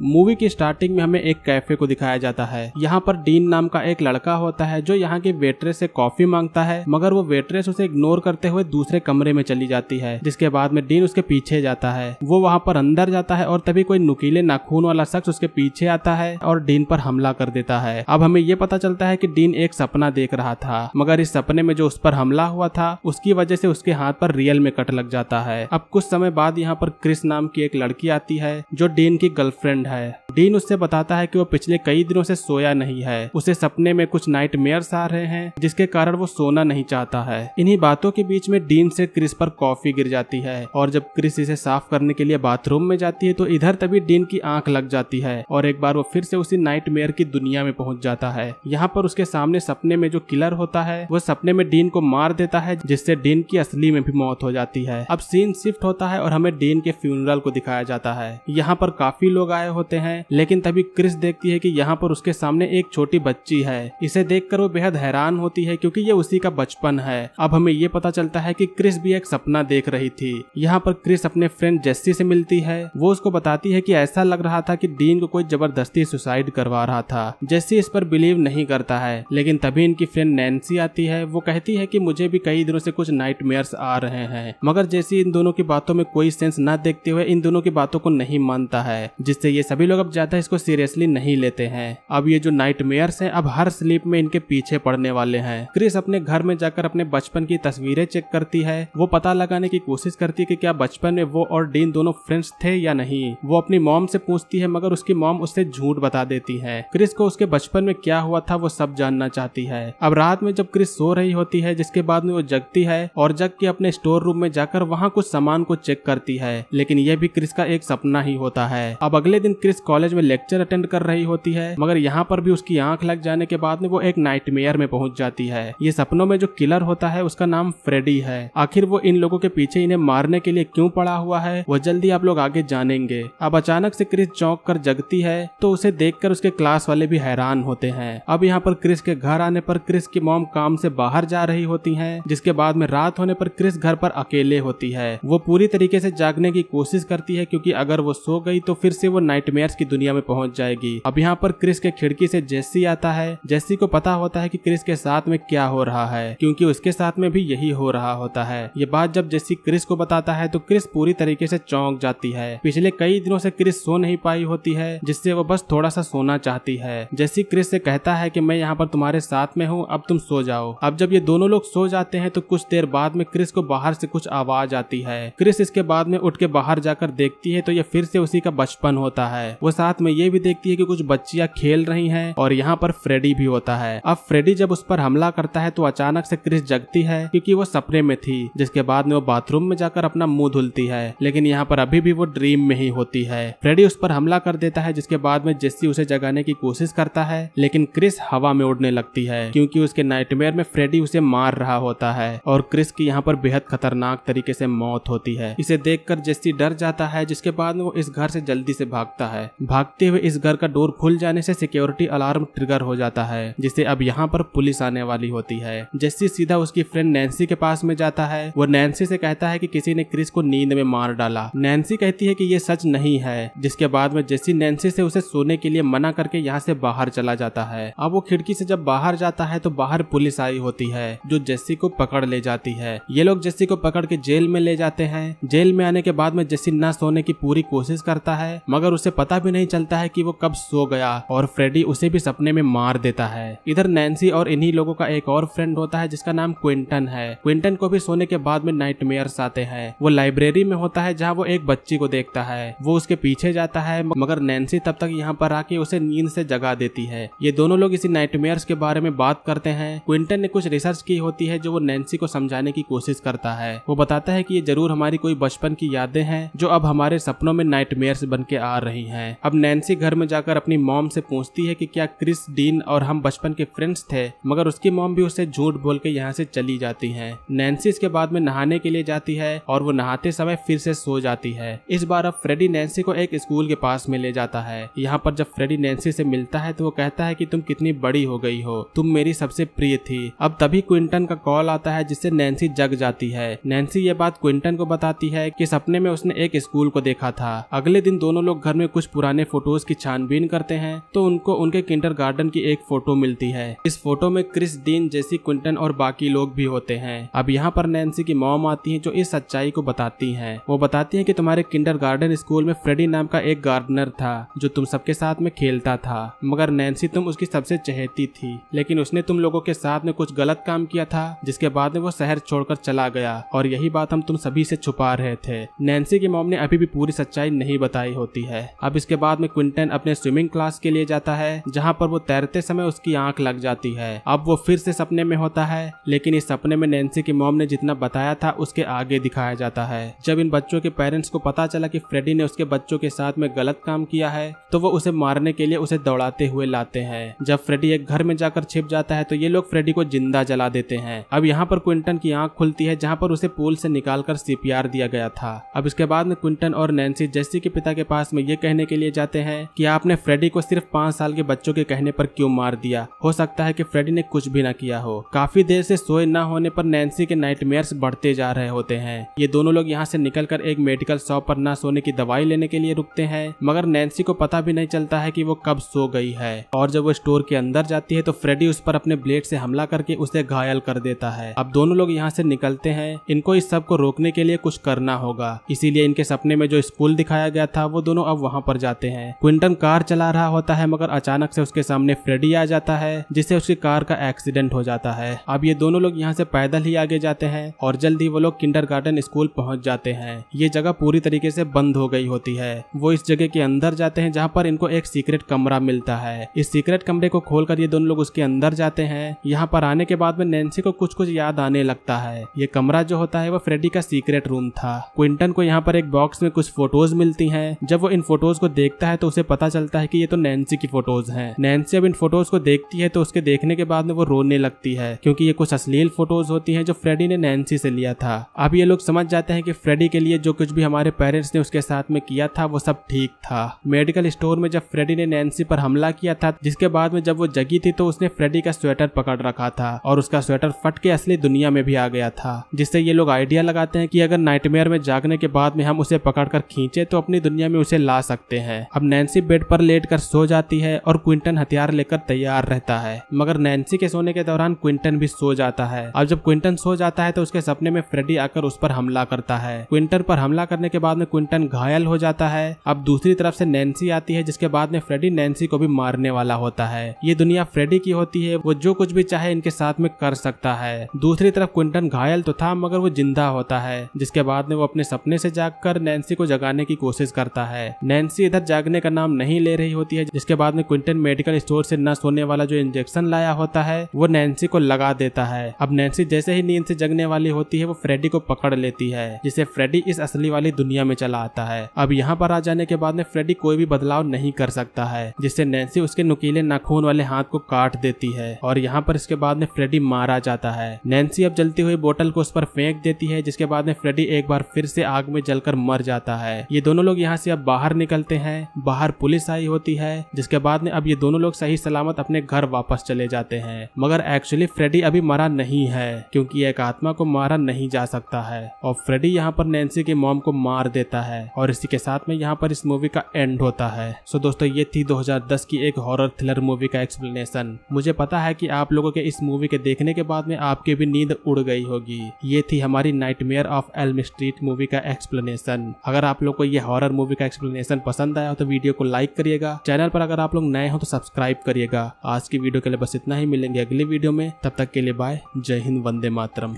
Movie की starting में हमें एक कैफे को दिखाया जाता है। यहाँ पर डीन नाम का एक लड़का होता है जो यहाँ की वेट्रेस से कॉफी मांगता है, मगर वो वेट्रेस उसे इग्नोर करते हुए दूसरे कमरे में चली जाती है, जिसके बाद में डीन उसके पीछे जाता है। वो वहाँ पर अंदर जाता है और तभी कोई नुकीले नाखून वाला शख्स उसके पीछे आता है और डीन पर हमला कर देता है। अब हमें ये पता चलता है कि डीन एक सपना देख रहा था, मगर इस सपने में जो उस पर हमला हुआ था उसकी वजह से उसके हाथ पर रियल में कट लग जाता है। अब कुछ समय बाद यहाँ पर क्रिस नाम की एक लड़की आती है जो डीन की गर्लफ्रेंड है। डीन उससे बताता है कि वो पिछले कई दिनों से सोया नहीं है, उसे सपने में कुछ नाइटमेयर्स आ रहे हैं जिसके कारण वो सोना नहीं चाहता है। इन्हीं बातों के बीच में डीन से क्रिस पर कॉफी गिर जाती है और जब क्रिस इसे साफ करने के लिए बाथरूम में जाती है तो इधर तभी डीन की आंख लग जाती है और एक बार वो फिर से उसी नाइटमेयर की दुनिया में पहुंच जाता है। यहाँ पर उसके सामने सपने में जो किलर होता है वो सपने में डीन को मार देता है, जिससे डीन की असली में भी मौत हो जाती है। अब सीन शिफ्ट होता है और हमें डीन के फ्यूनरल को दिखाया जाता है। यहाँ पर काफी लोग आए होते हैं, लेकिन तभी क्रिस देखती है कि यहाँ पर उसके सामने एक छोटी बच्ची है। इसे देखकर वो बेहद हैरान होती है क्योंकि ये उसी का बचपन है। अब हमें ये पता चलता है कि क्रिस भी एक सपना देख रही थी। यहाँ पर क्रिस अपने फ्रेंड जेस्सी से मिलती है। वो उसको बताती है कि ऐसा लग रहा था कि डीन को कोई जबरदस्ती सुसाइड करवा रहा था। जेस्सी इस पर बिलीव नहीं करता है, लेकिन तभी इनकी फ्रेंड नैन्सी आती है। वो कहती है कि मुझे भी कई दिनों से कुछ नाइटमेयर्स आ रहे हैं, मगर जेस्सी इन दोनों की बातों में कोई सेंस न देखते हुए इन दोनों की बातों को नहीं मानता है, जिससे ये सभी लोग अब ज्यादा इसको सीरियसली नहीं लेते हैं। अब ये जो नाइटमेयर्स हैं अब हर स्लीप में इनके पीछे पड़ने वाले हैं। क्रिस अपने घर में जाकर अपने बचपन की तस्वीरें चेक करती है। वो पता लगाने की कोशिश करती है कि क्या बचपन में वो और डीन दोनों फ्रेंड्स थे या नहीं। वो अपनी मॉम से पूछती है, मगर उसकी मॉम उससे झूठ बता देती है। क्रिस को उसके बचपन में क्या हुआ था वो सब जानना चाहती है। अब रात में जब क्रिस सो रही होती है, जिसके बाद में वो जगती है और जग के अपने स्टोर रूम में जाकर वहाँ कुछ सामान को चेक करती है, लेकिन यह भी क्रिस का एक सपना ही होता है। अब अगले दिन क्रिस कॉलेज में लेक्चर अटेंड कर रही होती है, मगर यहाँ पर भी उसकी आंख लग जाने के बाद में वो एक नाइटमेयर में पहुंच जाती है। ये सपनों में जो किलर होता है उसका नाम फ्रेडी है। आखिर वो इन लोगों के पीछे इन्हें मारने के लिए क्यों पड़ा हुआ है वो जल्दी आप लोग आगे जानेंगे। अब अचानक से क्रिस चौंक कर जगती है तो उसे देखकर उसके क्लास वाले भी हैरान होते हैं। अब यहाँ पर क्रिस के घर आने पर क्रिस की मॉम काम से बाहर जा रही होती है, जिसके बाद में रात होने पर क्रिस घर पर अकेले होती है। वो पूरी तरीके से जागने की कोशिश करती है क्योंकि अगर वो सो गई तो फिर से वो नाइटमेयर्स की दुनिया में पहुंच जाएगी। अब यहाँ पर क्रिस के खिड़की से जेस्सी आता है। जेस्सी को पता होता है कि क्रिस के साथ में क्या हो रहा है, क्योंकि उसके साथ में भी यही हो रहा होता है। ये बात जब जेस्सी क्रिस को बताता है तो क्रिस पूरी तरीके से चौंक जाती है। पिछले कई दिनों से क्रिस सो नहीं पाई होती है, जिससे वो बस थोड़ा सा सोना चाहती है। जेस्सी क्रिस से कहता है कि मैं यहाँ पर तुम्हारे साथ में हूँ, अब तुम सो जाओ। अब जब ये दोनों लोग सो जाते हैं तो कुछ देर बाद में क्रिस को बाहर से कुछ आवाज आती है। क्रिस इसके बाद में उठ के बाहर जाकर देखती है तो ये फिर से उसी का बचपन होता है। वो साथ में ये भी देखती है कि कुछ बच्चियां खेल रही हैं और यहाँ पर फ्रेडी भी होता है। अब फ्रेडी जब उस पर हमला करता है तो अचानक से क्रिस जगती है क्योंकि वो सपने में थी, जिसके बाद में वो बाथरूम में जाकर अपना मुंह धुलती है, लेकिन यहाँ पर अभी भी वो ड्रीम में ही होती है। फ्रेडी उस पर हमला कर देता है, जिसके बाद में जेस्सी उसे जगाने की कोशिश करता है, लेकिन क्रिस हवा में उड़ने लगती है क्योंकि उसके नाइटमेयर में फ्रेडी उसे मार रहा होता है और क्रिस की यहाँ पर बेहद खतरनाक तरीके से मौत होती है। इसे देखकर जेस्सी डर जाता है, जिसके बाद में वो इस घर से जल्दी से भागता है। भागते हुए इस घर का डोर खुल जाने से सिक्योरिटी अलार्म ट्रिगर हो जाता है, जिससे अब यहाँ पर पुलिस आने वाली होती है। जेस्सी सीधा उसकी फ्रेंड नैन्सी के पास में जाता है। वो नैन्सी से कहता है कि किसी ने क्रिस को नींद में मार डाला। नैन्सी कहती है कि ये सच नहीं है, जिसके बाद में जेस्सी नैन्सी से उसे सोने के लिए मना करके यहाँ से बाहर चला जाता है। अब वो खिड़की से जब बाहर जाता है तो बाहर पुलिस आई होती है जो जेस्सी को पकड़ ले जाती है। ये लोग जेस्सी को पकड़ के जेल में ले जाते हैं। जेल में आने के बाद में जेस्सी ना सोने की पूरी कोशिश करता है, मगर उसे पता भी नहीं चलता है कि वो कब सो गया और फ्रेडी उसे भी सपने में मार देता है। इधर नैन्सी और इन्हीं लोगों का एक और फ्रेंड होता है जिसका नाम क्विंटन है। क्विंटन को भी सोने के बाद में नाइटमेयर्स आते हैं। वो लाइब्रेरी में होता है जहाँ वो एक बच्ची को देखता है। वो उसके पीछे जाता है, मगर नैन्सी तब तक यहाँ पर आके उसे नींद से जगा देती है। ये दोनों लोग इसी नाइटमेयर्स के बारे में बात करते हैं। क्विंटन ने कुछ रिसर्च की होती है जो वो नैन्सी को समझाने की कोशिश करता है। वो बताता है कि ये जरूर हमारी कोई बचपन की यादें हैं जो अब हमारे सपनों में नाइटमेयर्स बन के आ रही हैं। अब नैन्सी घर में जाकर अपनी मॉम से पूछती है कि क्या क्रिस, डीन और हम बचपन के फ्रेंड्स थे, मगर उसकी मॉम भी उससे झूठ बोल के यहाँ से चली जाती है। नैन्सी इसके बाद में नहाने के लिए जाती है और वो नहाते समय फिर से सो जाती है। इस बार अब फ्रेडी नैन्सी को एक स्कूल के पास में ले जाता है। यहाँ पर जब फ्रेडी नैन्सी से मिलता है तो वो कहता है कि तुम कितनी बड़ी हो गई हो, तुम मेरी सबसे प्रिय थी। अब तभी क्विंटन का कॉल आता है जिससे नैन्सी जग जाती है। नैन्सी ये बात क्विंटन को बताती है कि सपने में उसने एक स्कूल को देखा था। अगले दिन दोनों लोग घर में कुछ पुराने फोटोज की छानबीन करते हैं तो उनको उनके किंडरगार्टन की एक फोटो मिलती है। इस फोटो में क्रिस, डीन, जेसी, क्विंटन और बाकी लोग भी होते हैं। अब यहाँ पर नैन्सी की मॉम आती है जो इस सच्चाई को बताती हैं। वो बताती हैं कि तुम्हारे किंडरगार्टन स्कूल में फ्रेडी नाम का एक गार्डनर था जो तुम सबके साथ में खेलता था, मगर नैन्सी तुम उसकी सबसे चहेती थी, लेकिन उसने तुम लोगों के साथ में कुछ गलत काम किया था जिसके बाद में वो शहर छोड़कर चला गया और यही बात हम तुम सभी से छुपा रहे थे। नैन्सी की मॉम ने अभी भी पूरी सच्चाई नहीं बताई होती है। अब इसके बाद में क्विंटन अपने स्विमिंग क्लास के लिए जाता है जहाँ पर वो तैरते समय उसकी आंख लग जाती है। अब वो फिर से सपने में होता है, लेकिन इस सपने में नैन्सी की मॉम ने जितना बताया था उसके आगे दिखाया जाता है। जब इन बच्चों के पेरेंट्स को पता चला कि फ्रेडी ने उसके बच्चों के साथ में गलत काम किया है तो वो उसे मारने के लिए उसे दौड़ाते हुए लाते हैं। जब फ्रेडी एक घर में जाकर छिप जाता है तो ये लोग फ्रेडी को जिंदा जला देते हैं। अब यहाँ पर क्विंटन की आंख खुलती है जहाँ पर उसे पूल से निकालकर सीपीआर दिया गया था। अब इसके बाद में क्विंटन और नैन्सी जेसी के पिता के पास में ये कहने के लिए जाते हैं कि आपने फ्रेडी को सिर्फ 5 साल के बच्चों के कहने पर क्यों मार दिया। हो सकता है कि फ्रेडी ने कुछ भी ना किया हो। काफी देर से सोए ना होने पर नैन्सी के नाइटमेयर्स बढ़ते जा रहे होते हैं। ये दोनों लोग यहाँ से निकलकर एक मेडिकल शॉप पर ना सोने की दवाई लेने के लिए रुकते हैं, मगर नैन्सी को पता भी नहीं चलता है कि वो कब सो गई है। और जब वो स्टोर के अंदर जाती है तो फ्रेडी उस पर अपने ब्लेड से हमला करके उसे घायल कर देता है। अब दोनों लोग यहाँ से निकलते हैं। इनको इस सब को रोकने के लिए कुछ करना होगा, इसीलिए इनके सपने में जो स्कूल दिखाया गया था वो दोनों अब वहाँ पर जाते हैं। क्विंटन कार चला रहा होता है मगर अचानक से उसके सामने फ्रेडी आ जाता है जिससे उसकी कार का एक्सीडेंट हो जाता है। अब ये दोनों लोग यहाँ से पैदल ही आगे जाते हैं और जल्द ही वो लोग किंडरगार्टन स्कूल पहुंच जाते हैं। ये जगह पूरी तरीके से बंद हो गई होती है। वो इस जगह के अंदर जाते हैं जहाँ पर इनको एक सीक्रेट कमरा मिलता है। इस सीक्रेट कमरे को खोलकर ये दोनों लोग उसके अंदर जाते हैं। यहाँ पर आने के बाद में नैन्सी को कुछ कुछ याद आने लगता है। ये कमरा जो होता है वो फ्रेडी का सीक्रेट रूम था। क्विंटन को यहाँ पर एक बॉक्स में कुछ फोटोज मिलती हैं। जब वो इन फोटोज को देखता है तो उसे पता चलता है कि ये तो नैन्सी की फोटोज हैं। नैन्सी अब इन फोटोज को देखती है तो उसके देखने के बाद में वो रोने लगती है क्योंकि ये कुछ अश्लील फोटोज होती हैं जो फ्रेडी ने नैन्सी से लिया था। अब ये लोग समझ जाते हैं कि फ्रेडी के लिए जो कुछ भी हमारे पेरेंट्स ने उसके साथ में किया था वो सब ठीक था। मेडिकल स्टोर में जब फ्रेडी ने नैन्सी पर हमला किया था, जिसके बाद में जब वो जगी थी तो उसने फ्रेडी का स्वेटर पकड़ रखा था और उसका स्वेटर फट के असली दुनिया में भी आ गया था, जिससे ये लोग आइडिया लगाते हैं कि अगर नाइटमेयर में जागने के बाद में हम उसे पकड़कर खींचे तो अपनी दुनिया में उसे ला सकते हैं। अब नैन्सी बेड पर लेटकर सो जाती है और क्विंटन हथियार लेकर तैयार रहता है, मगर नैन्सी के सोने के दौरान क्विंटन भी सो जाता है। अब जब क्विंटन सो जाता है तो उसके सपने में फ्रेडी आकर उस पर हमला करता है। क्विंटन पर हमला करने के बाद में क्विंटन घायल हो जाता है। अब दूसरी तरफ से नैन्सी आती है जिसके बाद में फ्रेडी नैन्सी को भी मारने वाला होता है। ये दुनिया फ्रेडी की होती है, वो जो कुछ भी चाहे इनके साथ में कर सकता है। दूसरी तरफ क्विंटन घायल तो था मगर वो जिंदा होता है, जिसके बाद में वो अपने सपने से जागकर नैन्सी को जगाने की कोशिश करता है। नैन्सी इधर जागने का नाम नहीं ले रही होती है, जिसके बाद में क्विंटन मेडिकल स्टोर से न सोने वाला जो इंजेक्शन लाया होता है वो नैन्सी को लगा देता है। अब नैन्सी जैसे ही नींद से जगने वाली होती है वो फ्रेडी को पकड़ लेती है, जिससे फ्रेडी इस असली वाली दुनिया में चला आता है। अब यहाँ पर आ जाने के बाद में फ्रेडी कोई भी बदलाव नहीं कर सकता है, जिससे नैन्सी उसके नुकीले नाखून वाले हाथ को काट देती है और यहाँ पर इसके बाद में फ्रेडी मारा जाता है। नैन्सी अब जलती हुई बोतल को उस पर फेंक देती है, जिसके बाद में फ्रेडी एक बार फिर से आग में जलकर मर जाता है। ये दोनों लोग यहाँ से अब बाहर निकलते हैं। बाहर पुलिस आई होती है, जिसके बाद में अब ये दोनों लोग सही सलामत अपने घर वापस चले जाते हैं। मगर एक्चुअली फ्रेडी अभी मरा नहीं है क्योंकि एक आत्मा को मारा नहीं जा सकता है और फ्रेडी यहाँ पर नैन्सी की मॉम को मार देता है और इसी के साथ में यहाँ पर इस मूवी का एंड होता है। सो दोस्तों ये थी 2010 की एक हॉरर थ्रिलर मूवी का एक्सप्लेनेशन। मुझे पता है कि आप लोगों के इस मूवी के देखने के बाद में आपकी भी नींद उड़ गई होगी। ये थी हमारी nightmare of Elm street movie का एक्सप्लेनेशन। अगर आप लोग को ये हॉरर मूवी का एक्सप्लेनेशन पसंद आया हो तो वीडियो को लाइक करिएगा। चैनल पर अगर आप लोग नए हो तो सब्सक्राइब करिएगा। आज की वीडियो के लिए बस इतना ही, मिलेंगे अगली वीडियो में। तब तक के लिए बाय। जय हिंद, वंदे मातरम।